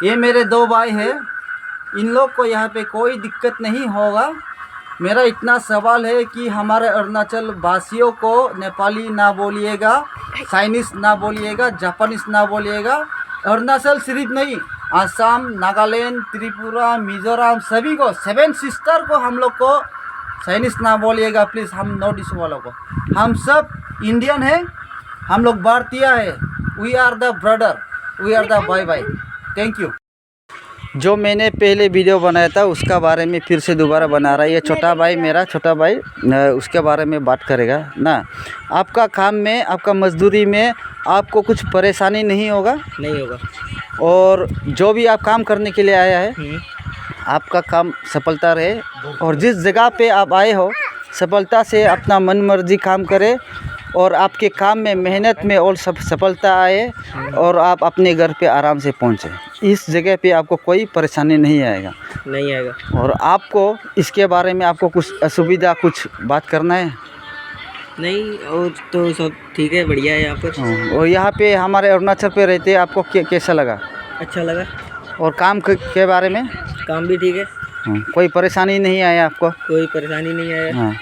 ये मेरे दो भाई हैं, इन लोग को यहाँ पे कोई दिक्कत नहीं होगा। मेरा इतना सवाल है कि हमारे अरुणाचल वासियों को नेपाली ना बोलिएगा, चाइनीज़ ना बोलिएगा, जापानीज़ ना बोलिएगा। अरुणाचल सिर्फ नहीं, आसाम, नागालैंड, त्रिपुरा, मिजोरम सभी को, 7 सिस्टर को हम लोग को चाइनीज़ ना बोलिएगा प्लीज़। हम नॉर्थ ईस्ट वालों को, हम सब इंडियन है, हम लोग भारतीय है। We are the brother, we are the bye bye. Thank you. जो मैंने पहले वीडियो बनाया था उसका बारे में फिर से दोबारा बना रहा है। ये छोटा भाई, मेरा छोटा भाई, उसके बारे में बात करेगा ना। आपका काम में, आपका मजदूरी में आपको कुछ परेशानी नहीं होगा? नहीं होगा। और जो भी आप काम करने के लिए आया है, आपका काम सफलता रहे। और जिस जगह पे आप आए हो सफलता से अपना मन मर्जी काम करें और आपके काम में, मेहनत में और सब सफलता आए और आप अपने घर पे आराम से पहुँचे। इस जगह पे आपको कोई परेशानी नहीं आएगा। नहीं आएगा। और आपको इसके बारे में आपको कुछ असुविधा, कुछ बात करना है? नहीं, और तो सब ठीक है, बढ़िया है यहाँ पर। और यहाँ पे हमारे अरुणाचल पे रहते आपको कैसा लगा? अच्छा लगा। और काम के बारे में? काम भी ठीक है। कोई परेशानी नहीं आया आपको? कोई परेशानी नहीं आया। हाँ,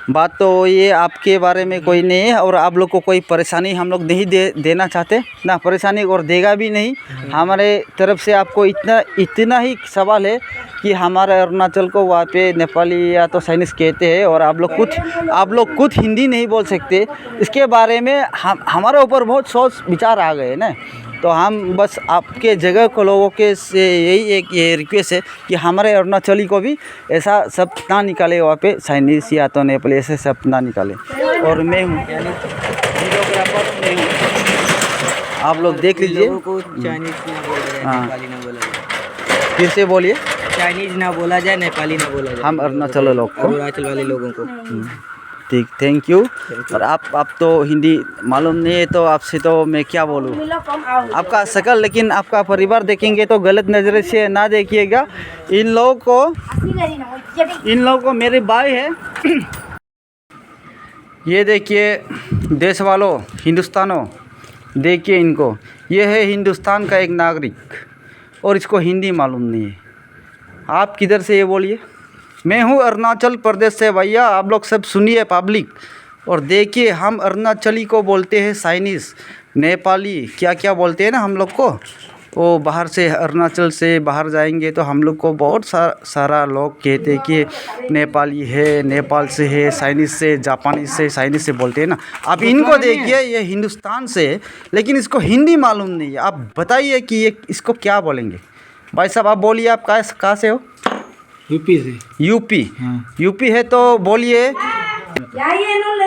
बात तो ये आपके बारे में कोई नहीं है। और आप लोग को कोई परेशानी हम लोग नहीं देना चाहते ना, परेशानी और देगा भी नहीं। हमारे तरफ से आपको इतना ही सवाल है कि हमारे अरुणाचल को वहाँ पे नेपाली या तो चाइनीज़ कहते हैं और आप लोग खुद हिंदी नहीं बोल सकते। इसके बारे में हमारे ऊपर बहुत सोच विचार आ गए ना। तो हम बस आपके जगह को लोगों के से यही एक ये रिक्वेस्ट है कि हमारे अरुणाचली को भी ऐसा सब ना निकाले, वहाँ पे चाइनीज़ या तो नेपाली ऐसे सब ना निकाले। और मैं हूँ वीडियोग्राफर, मैं हूँ, आप लोग देख लीजिए। चाइनीज़ ना बोला जाए, नेपाली ना बोला जाए। फिर से बोलिए। चाइनीज़ ना बोला जाए, नेपाली ना बोला जाए। हम अरुणाचल वाले लोगों को। ठीक, थैंक यू। और आप तो हिंदी मालूम नहीं है तो आपसे तो मैं क्या बोलूँ। आपका शकल, लेकिन आपका परिवार देखेंगे तो गलत नज़र से ना देखिएगा। इन लोगों को मेरे भाई है। ये देखिए देश वालों, हिंदुस्तानों, देखिए इनको, ये है हिंदुस्तान का एक नागरिक और इसको हिंदी मालूम नहीं है। आप किधर से, ये बोलिए? मैं हूँ अरुणाचल प्रदेश से भैया। आप लोग सब सुनिए पब्लिक। और देखिए, हम अरुणाचली को बोलते हैं चाइनीज़, नेपाली, क्या क्या बोलते हैं ना हम लोग को। वो बाहर से, अरुणाचल से बाहर जाएंगे तो हम लोग को बहुत सारा लोग कहते हैं कि नेपाली है, नेपाल से है, चाइनीज़ से, जापानीज़ से, चाइनीज़ से बोलते हैं ना। अब इनको देखिए, ये हिंदुस्तान से, लेकिन इसको हिंदी मालूम नहीं है। आप बताइए कि ये इसको क्या बोलेंगे? भाई साहब आप बोलिए, आप कहाँ से हो? यूपी से। यूपी? हाँ। यूपी है तो बोलिए,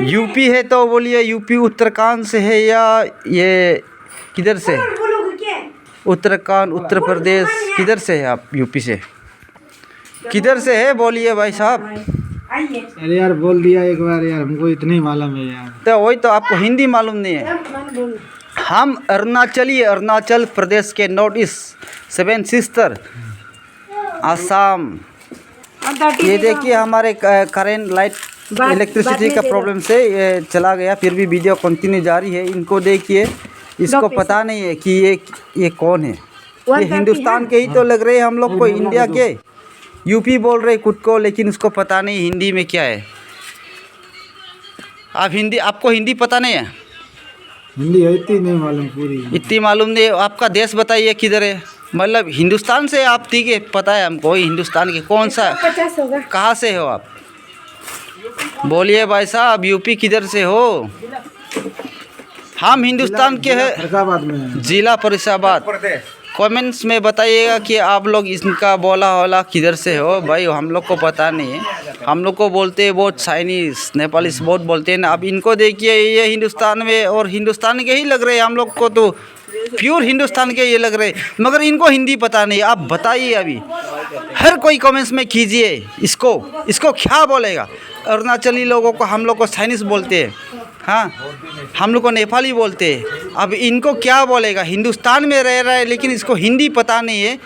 यूपी है तो बोलिए। यूपी उत्तराखंड से है या ये किधर से? उत्तराखंड, उत्तर प्रदेश, किधर से है आप? यूपी से किधर से है बोलिए भाई साहब। अरे यार बोल दिया एक बार यार, हमको इतना ही मालूम है यार। तो वही तो, आपको हिंदी मालूम नहीं है। हम अरुणाचली, अरुणाचल प्रदेश के नॉर्थ ईस्ट 7 सिस्टर, आसाम। ये देखिए हमारे करेंट लाइट, इलेक्ट्रिसिटी का प्रॉब्लम से ये चला गया, फिर भी वीडियो कंटिन्यू जारी है। इनको देखिए, इसको पता नहीं है कि ये कौन है। ये हिंदुस्तान के ही तो लग रहे हैं हम लोग को, इंडिया के। यूपी बोल रहे खुद को, लेकिन उसको पता नहीं हिंदी में क्या है। आपको हिंदी पता नहीं है? हिंदी इतनी नहीं मालूम, पूरी इतनी मालूम नहीं। आपका देश बताइए किधर है? मतलब हिंदुस्तान से आप, ठीक है पता है हमको, हिंदुस्तान के कौन सा, कहाँ से हो आप? बोलिए भाई साहब, यूपी किधर से हो? हम हिंदुस्तान के हैं, फरीदाबाद में, जिला फरीदाबाद। कमेंट्स में बताइएगा कि आप लोग इनका बोला होला किधर से हो। भाई हम लोग को पता नहीं है। हम लोग को बोलते हैं बहुत चाइनीज़, नेपाली बहुत बोलते हैं ना। अब इनको देखिए, ये हिंदुस्तान में और हिंदुस्तान के ही लग रहे हैं। हम लोग को तो प्योर हिंदुस्तान के ये लग रहे, मगर इनको हिंदी पता नहीं। आप बताइए, अभी हर कोई कमेंट्स में कीजिए, इसको क्या बोलेगा? अरुणाचली लोगों को, हम लोग को चाइनीज़ बोलते हैं, हाँ, हम लोग को नेपाली बोलते हैं। अब इनको क्या बोलेगा? हिंदुस्तान में रह रहा है लेकिन इसको हिंदी पता नहीं है,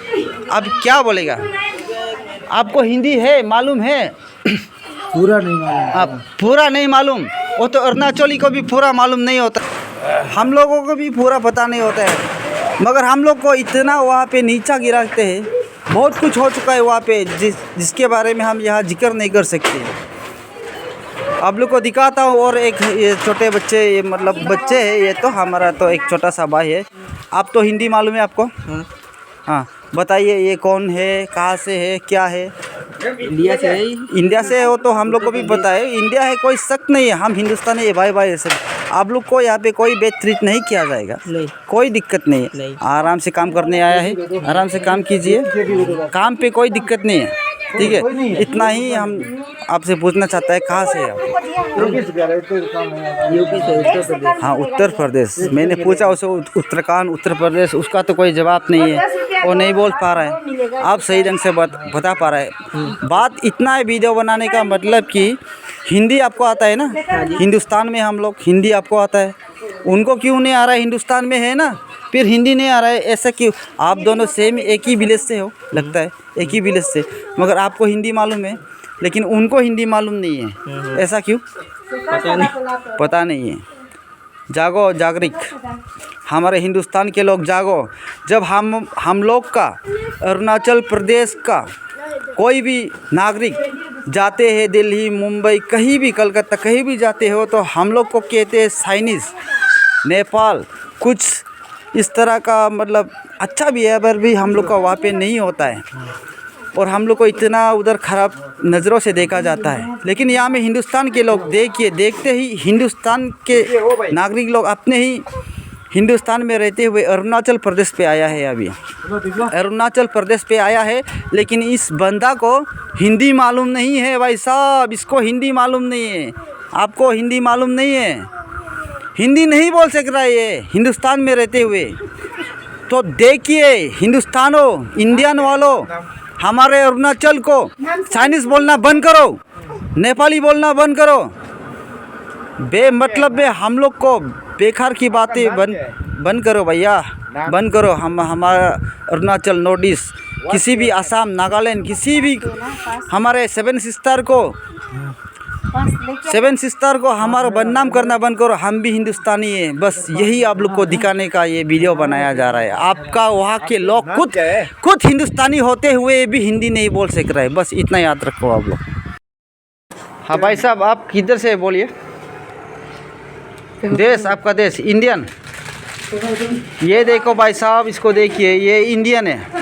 अब क्या बोलेगा? आपको हिंदी है, मालूम है? पूरा नहीं मालूम। आप पूरा नहीं मालूम? वो तो अरुणाचली को भी पूरा मालूम नहीं होता, हम लोगों को भी पूरा पता नहीं होता है। मगर हम लोग को इतना वहाँ पे नीचा गिराते हैं, बहुत कुछ हो चुका है वहाँ पे जिसके बारे में हम यहाँ जिक्र नहीं कर सकते। आप लोग को दिखाता हूँ। और एक ये छोटे बच्चे, ये मतलब बच्चे हैं, ये तो हमारा तो एक छोटा सा भाई है। आप तो हिंदी मालूम है आपको? हाँ, हाँ, बताइए ये कौन है, कहाँ से है, क्या है? इंडिया से है। इंडिया से हो तो हम लोग को भी पता है इंडिया है, कोई शक नहीं है। हम हिंदुस्तानी है भाई भाई सब। आप लोग को यहाँ पे कोई बेट्रीट नहीं किया जाएगा, नहीं, कोई दिक्कत नहीं है। नहीं। आराम से काम करने आया है, आराम से काम कीजिए, काम पे कोई दिक्कत नहीं है, ठीक है? इतना ही हम आपसे पूछना चाहता है, कहाँ से है आप? यूपी से, उत्तर प्रदेश। हाँ, उत्तर प्रदेश। मैंने पूछा उसे उत्तराखंड, उत्तर प्रदेश, उसका तो कोई जवाब नहीं है, वो नहीं बोल पा रहा है। आप सही ढंग से बता पा रहे हैं। बात इतना है वीडियो बनाने का मतलब कि हिंदी आपको आता है ना, हिंदुस्तान में हम लोग, हिंदी आपको आता है, उनको क्यों नहीं आ रहा है? हिंदुस्तान में है ना, फिर हिंदी नहीं आ रहा है, ऐसा क्यों? आप दोनों सेम एक ही विलेज से हो, लगता है एक ही विलेज से, मगर आपको हिंदी मालूम है लेकिन उनको हिंदी मालूम नहीं है, ऐसा क्यों? पता नहीं है। जागो जागरिक, हमारे हिंदुस्तान के लोग जागो। जब हम लोग का अरुणाचल प्रदेश का कोई भी नागरिक जाते हैं दिल्ली, मुंबई, कहीं भी, कलकत्ता, कहीं भी जाते हो तो हम लोग को कहते हैं चाइनीज़, नेपाल, कुछ इस तरह का मतलब अच्छा बिहेवियर भी हम लोग का वहाँ पे नहीं होता है और हम लोग को इतना उधर ख़राब नज़रों से देखा जाता है। लेकिन यहाँ में हिंदुस्तान के लोग देखते ही हिंदुस्तान के नागरिक लोग अपने ही हिंदुस्तान में रहते हुए अरुणाचल प्रदेश पे आया है। अभी अरुणाचल प्रदेश पे आया है, लेकिन इस बंदा को हिंदी मालूम नहीं है भाई साहब, इसको हिंदी मालूम नहीं है। आपको हिंदी मालूम नहीं है, हिंदी नहीं बोल सक रहा है ये हिंदुस्तान में रहते हुए। तो देखिए हिंदुस्तानों, इंडियन वालों, हमारे अरुणाचल को चाइनीज़ बोलना बंद करो, नेपाली बोलना बंद करो। बेमतलब में हम लोग को बेकार की बातें बंद करो भैया, बंद करो। हमारा अरुणाचल, नॉर्थ ईस्ट, किसी भी आसाम, नागालैंड, किसी भी हमारे सेवन सिस्टर को हमारा बदनाम करना बंद करो। हम भी हिंदुस्तानी हैं, बस यही आप लोग को दिखाने का ये वीडियो बनाया जा रहा है। आपका वहाँ के लोग खुद हिंदुस्तानी होते हुए भी हिंदी नहीं बोल सक रहे, बस इतना याद रखो आप लोग। हाँ भाई साहब, आप किधर से बोलिए? देश आपका देश इंडियन। ये देखो भाई साहब, इसको देखिए, ये इंडियन है।